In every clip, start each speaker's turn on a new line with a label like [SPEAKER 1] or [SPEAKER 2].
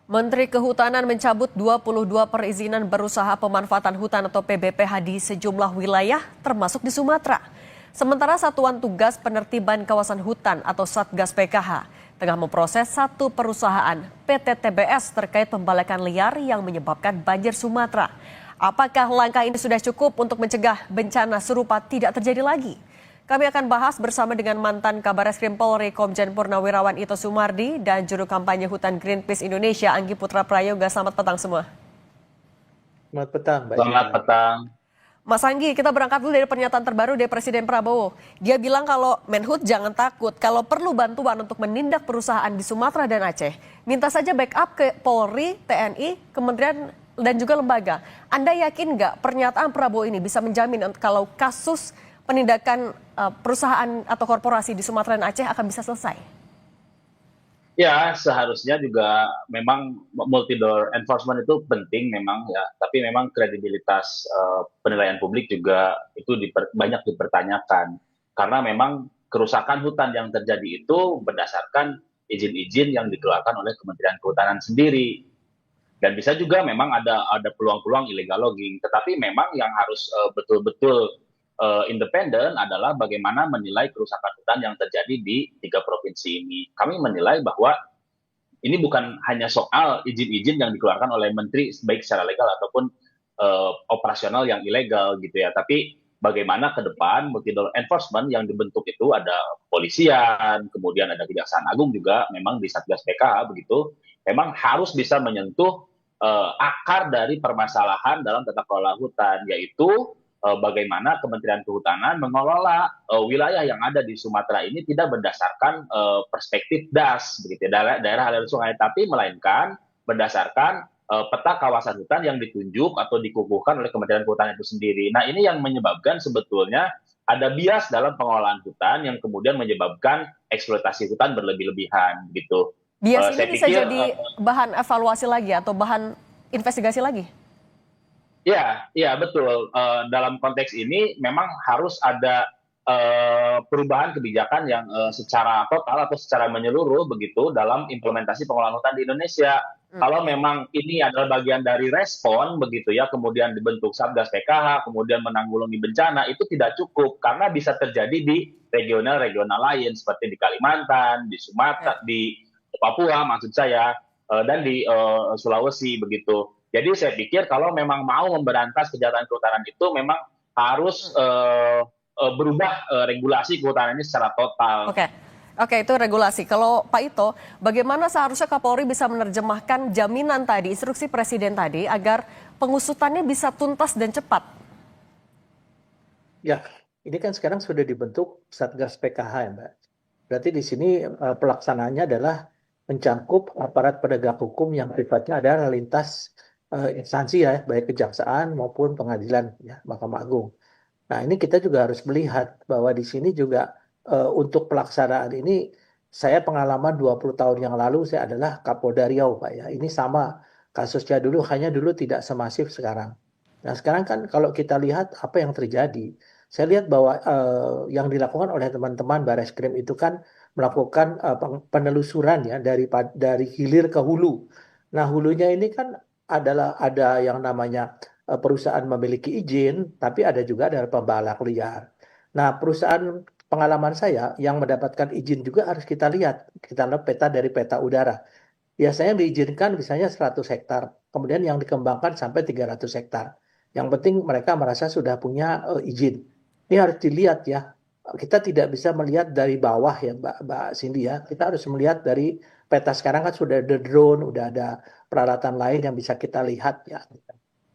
[SPEAKER 1] Menteri Kehutanan mencabut 22 perizinan berusaha pemanfaatan hutan atau PBPH di sejumlah wilayah, termasuk di Sumatera. Sementara Satuan Tugas Penertiban Kawasan Hutan atau Satgas PKH tengah memproses satu perusahaan PT TBS terkait pembalakan liar yang menyebabkan banjir Sumatera. Apakah langkah ini sudah cukup untuk mencegah bencana serupa tidak terjadi lagi? Kami akan bahas bersama dengan mantan Kabareskrim Polri Komjen Purnawirawan Ito Sumardi dan juru kampanye Hutan Greenpeace Indonesia Anggi Putra Prayoga. Selamat petang semua.
[SPEAKER 2] Selamat petang, Mbak
[SPEAKER 3] Selamat
[SPEAKER 2] Gina.
[SPEAKER 3] petang.
[SPEAKER 1] Mas Anggi, kita berangkat dulu dari pernyataan terbaru dari Presiden Prabowo. Dia bilang kalau Menhub jangan takut, kalau perlu bantuan untuk menindak perusahaan di Sumatera dan Aceh, minta saja backup ke Polri, TNI, Kementerian dan juga lembaga. Anda yakin nggak pernyataan Prabowo ini bisa menjamin kalau kasus penindakan perusahaan atau korporasi di Sumatera dan Aceh akan bisa selesai?
[SPEAKER 3] Ya, seharusnya juga memang multi door enforcement itu penting memang ya, tapi memang kredibilitas penilaian publik juga itu banyak dipertanyakan karena memang kerusakan hutan yang terjadi itu berdasarkan izin-izin yang dikeluarkan oleh Kementerian Kehutanan sendiri dan bisa juga memang ada peluang-peluang illegal logging, tetapi memang yang harus betul-betul independen adalah bagaimana menilai kerusakan hutan yang terjadi di tiga provinsi ini. Kami menilai bahwa ini bukan hanya soal izin-izin yang dikeluarkan oleh menteri baik secara legal ataupun operasional yang ilegal gitu ya, tapi bagaimana ke depan multi door enforcement yang dibentuk itu ada kepolisian, kemudian ada Kejaksaan Agung juga, memang di Satgas PKH begitu, memang harus bisa menyentuh akar dari permasalahan dalam tata kelola hutan, yaitu bagaimana Kementerian Kehutanan mengelola wilayah yang ada di Sumatera ini tidak berdasarkan perspektif DAS, begitu ya, daerah aliran sungai, tapi melainkan berdasarkan peta kawasan hutan yang ditunjuk atau dikukuhkan oleh Kementerian Kehutanan itu sendiri. Nah, ini yang menyebabkan sebetulnya ada bias dalam pengelolaan hutan yang kemudian menyebabkan eksploitasi hutan berlebih-lebihan gitu.
[SPEAKER 1] Bias ini
[SPEAKER 3] Saya
[SPEAKER 1] bisa
[SPEAKER 3] pikir
[SPEAKER 1] jadi bahan evaluasi lagi atau bahan investigasi lagi?
[SPEAKER 3] ya, ya betul. Dalam konteks ini memang harus ada perubahan kebijakan yang secara total atau secara menyeluruh begitu dalam implementasi pengelolaan hutan di Indonesia. Kalau memang ini adalah bagian dari respon begitu ya, kemudian dibentuk Satgas PKH, kemudian menanggulangi bencana, itu tidak cukup karena bisa terjadi di regional-regional lain seperti di Kalimantan, di
[SPEAKER 1] Ya.
[SPEAKER 3] Sumatera, di Papua maksud saya, dan di Sulawesi begitu. Jadi saya pikir kalau memang mau memberantas kejahatan kehutanan itu memang harus berubah regulasi kehutanan ini secara total.
[SPEAKER 1] Oke. Oke, itu regulasi. Kalau Pak Ito, bagaimana seharusnya Kapolri bisa menerjemahkan jaminan tadi, instruksi Presiden tadi, agar pengusutannya bisa tuntas dan cepat?
[SPEAKER 2] Ya, ini kan sekarang sudah dibentuk Satgas PKH ya, Mbak. Berarti di sini pelaksanaannya adalah mencangkup aparat penegak hukum yang sifatnya adalah lintas instansi ya, baik kejaksaan maupun pengadilan ya, Mahkamah Agung. Nah, ini kita juga harus melihat bahwa di sini juga untuk pelaksanaan ini saya pengalaman 20 tahun yang lalu saya adalah Kapolda Riau, Pak ya. Ini sama kasusnya dulu, hanya dulu tidak semasif sekarang. Nah, sekarang kan kalau kita lihat apa yang terjadi, saya lihat bahwa yang dilakukan oleh teman-teman Bareskrim itu kan melakukan penelusuran ya dari hilir ke hulu. Nah, hulunya ini kan adalah ada yang namanya perusahaan memiliki izin, tapi ada juga dari pembalak liar. Nah, perusahaan pengalaman saya yang mendapatkan izin juga harus kita lihat. Kita lihat peta dari peta udara. Biasanya diizinkan misalnya 100 hektar, kemudian yang dikembangkan sampai 300 hektar. Yang penting mereka merasa sudah punya izin. Ini harus dilihat ya. Kita tidak bisa melihat dari bawah ya Mbak Cindy ya. Kita harus melihat dari peta sekarang kan sudah ada drone, udah ada peralatan lain yang bisa kita lihat ya.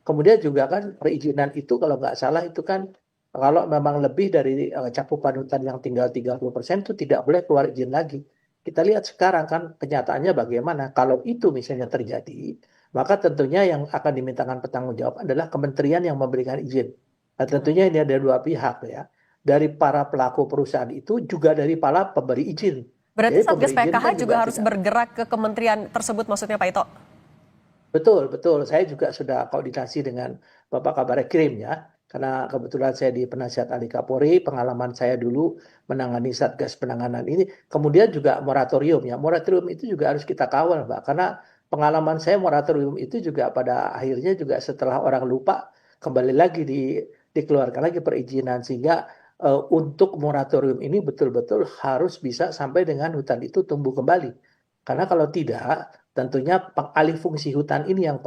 [SPEAKER 2] Kemudian juga kan perizinan itu kalau nggak salah itu kan kalau memang lebih dari cakupan hutan yang tinggal 30% itu tidak boleh keluar izin lagi. Kita lihat sekarang kan kenyataannya bagaimana. Kalau itu misalnya terjadi, maka tentunya yang akan dimintakan pertanggung jawab adalah kementerian yang memberikan izin. Nah, tentunya ini ada dua pihak ya. Dari para pelaku perusahaan itu juga dari para pemberi izin.
[SPEAKER 1] Berarti
[SPEAKER 2] Jadi
[SPEAKER 1] Satgas
[SPEAKER 2] pemberi izin
[SPEAKER 1] PKH
[SPEAKER 2] kan
[SPEAKER 1] juga
[SPEAKER 2] juga
[SPEAKER 1] harus
[SPEAKER 2] tidak.
[SPEAKER 1] bergerak ke kementerian tersebut maksudnya Pak Ito?
[SPEAKER 2] Betul, betul. Saya juga sudah koordinasi dengan Bapak Kabarekrim ya. Karena kebetulan saya di Penasihat Ahli Kapolri, pengalaman saya dulu menangani Satgas penanganan ini. Kemudian juga moratorium ya. Moratorium itu juga harus kita kawal, Mbak. Karena pengalaman saya moratorium itu juga pada akhirnya juga setelah orang lupa kembali lagi dikeluarkan lagi perizinan, sehingga untuk moratorium ini betul-betul harus bisa sampai dengan hutan itu tumbuh kembali. Karena kalau tidak, tentunya alih fungsi hutan ini yang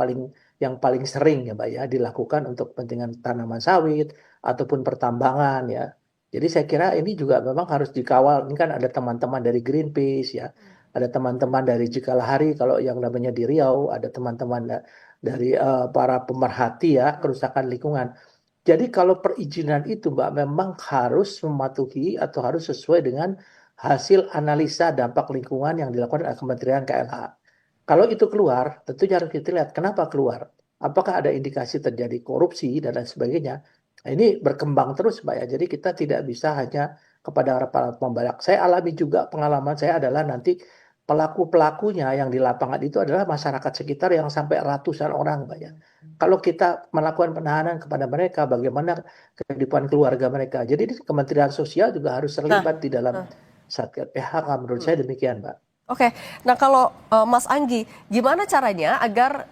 [SPEAKER 2] paling sering ya Mbak ya dilakukan untuk kepentingan tanaman sawit ataupun pertambangan ya. Jadi saya kira ini juga memang harus dikawal. Ini kan ada teman-teman dari Greenpeace ya, ada teman-teman dari Cikalahari kalau yang namanya di Riau, ada teman-teman dari para pemerhati ya kerusakan lingkungan. Jadi kalau perizinan itu Mbak memang harus mematuhi atau harus sesuai dengan hasil analisa dampak lingkungan yang dilakukan oleh Kementerian KLH. Kalau itu keluar, tentunya harus kita lihat kenapa keluar. Apakah ada indikasi terjadi korupsi dan lain sebagainya. Nah, ini berkembang terus Mbak ya. Jadi kita tidak bisa hanya kepada para pembalak. Saya alami juga, pengalaman saya adalah nanti pelaku-pelakunya yang di lapangan itu adalah masyarakat sekitar yang sampai ratusan orang Mbak ya. Kalau kita melakukan penahanan kepada mereka, bagaimana kehidupan keluarga mereka. Jadi Kementerian Sosial juga harus terlibat di dalam Satgas PHK, menurut saya demikian Mbak.
[SPEAKER 1] Oke, nah kalau Mas Anggi, gimana caranya agar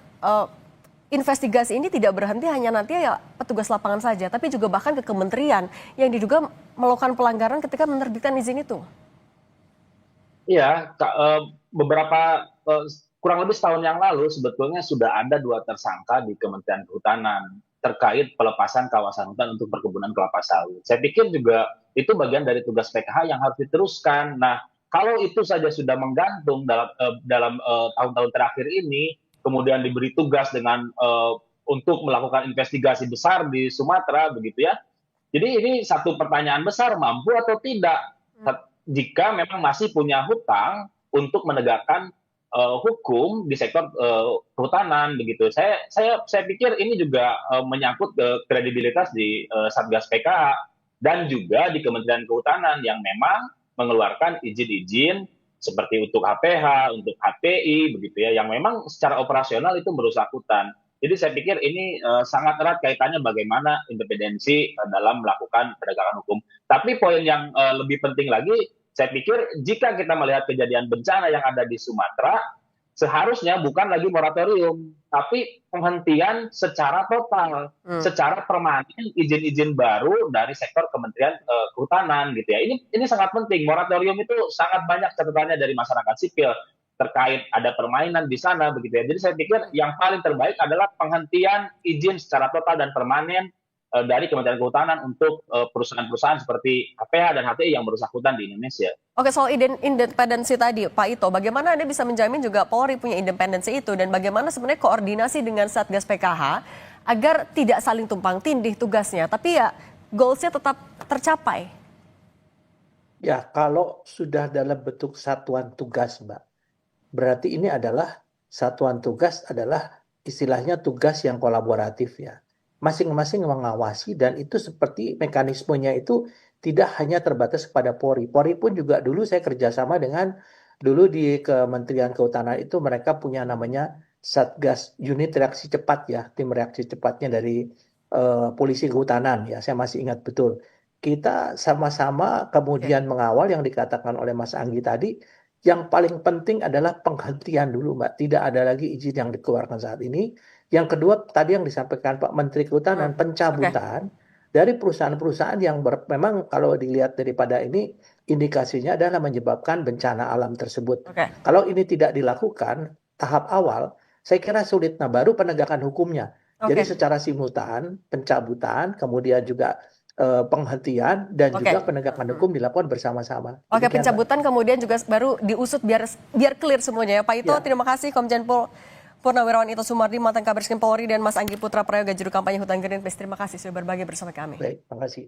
[SPEAKER 1] investigasi ini tidak berhenti hanya nanti ya petugas lapangan saja, tapi juga bahkan ke kementerian yang diduga melakukan pelanggaran ketika menerbitkan izin itu?
[SPEAKER 3] Iya, beberapa kurang lebih setahun yang lalu sebetulnya sudah ada 2 tersangka di Kementerian Kehutanan terkait pelepasan kawasan hutan untuk perkebunan kelapa sawit. Saya pikir juga itu bagian dari tugas PKH yang harus diteruskan. Nah, kalau itu saja sudah menggantung dalam tahun-tahun terakhir ini, kemudian diberi tugas dengan untuk melakukan investigasi besar di Sumatera, begitu ya. Jadi ini satu pertanyaan besar, mampu atau tidak jika memang masih punya hutang untuk menegakkan hukum di sektor kehutanan, begitu. Saya pikir ini juga menyangkut kredibilitas di Satgas PKH dan juga di Kementerian Kehutanan yang memang mengeluarkan izin-izin seperti untuk HPH, untuk HPI, begitu ya, yang memang secara operasional itu merusak hutan. Jadi saya pikir ini sangat erat kaitannya bagaimana independensi dalam melakukan penegakan hukum. Tapi poin yang lebih penting lagi, saya pikir jika kita melihat kejadian bencana yang ada di Sumatera, seharusnya bukan lagi moratorium, tapi penghentian secara total, secara permanen izin-izin baru dari sektor Kementerian Kehutanan, gitu ya. Ini sangat penting. Moratorium itu sangat banyak catatannya dari masyarakat sipil terkait ada permainan di sana, begitu ya. Jadi saya pikir yang paling terbaik adalah penghentian izin secara total dan permanen dari Kementerian Kehutanan untuk perusahaan-perusahaan seperti HPH dan HTI yang merusak hutan di Indonesia.
[SPEAKER 1] Oke, soal independensi tadi, Pak Ito, bagaimana Anda bisa menjamin juga Polri punya independensi itu dan bagaimana sebenarnya koordinasi dengan Satgas PKH agar tidak saling tumpang tindih tugasnya, tapi ya goals-nya tetap tercapai?
[SPEAKER 2] Ya, kalau sudah dalam bentuk satuan tugas, Mbak, berarti ini adalah satuan tugas adalah istilahnya tugas yang kolaboratif ya. Masing-masing mengawasi dan itu seperti mekanismenya itu tidak hanya terbatas kepada Polri. Polri pun juga dulu saya kerjasama dengan dulu di Kementerian Kehutanan itu mereka punya namanya Satgas Unit Reaksi Cepat ya, tim reaksi cepatnya dari Polisi Kehutanan ya, saya masih ingat betul. Kita sama-sama kemudian mengawal yang dikatakan oleh Mas Anggi tadi. Yang paling penting adalah penghentian dulu Mbak, tidak ada lagi izin yang dikeluarkan saat ini. Yang kedua tadi yang disampaikan Pak Menteri Kehutanan, pencabutan dari perusahaan-perusahaan yang memang kalau dilihat daripada ini indikasinya adalah menyebabkan bencana alam tersebut. Kalau ini tidak dilakukan tahap awal, saya kira sulit. Nah baru penegakan hukumnya. Jadi secara simultan pencabutan, kemudian juga penghentian dan juga penegakan hukum dilakukan bersama-sama.
[SPEAKER 1] Oke, pencabutan kemudian juga baru diusut biar clear semuanya ya Pak Ito. Terima kasih Komjen Pol Purnawirawan Ito Sumardi, mantan Kabaris Krim Polri, dan Mas Anggi Putra Prayoga, juru kampanye Hutan Greenpeace. Terima kasih sudah berbagi bersama kami.
[SPEAKER 2] Baik, terima kasih.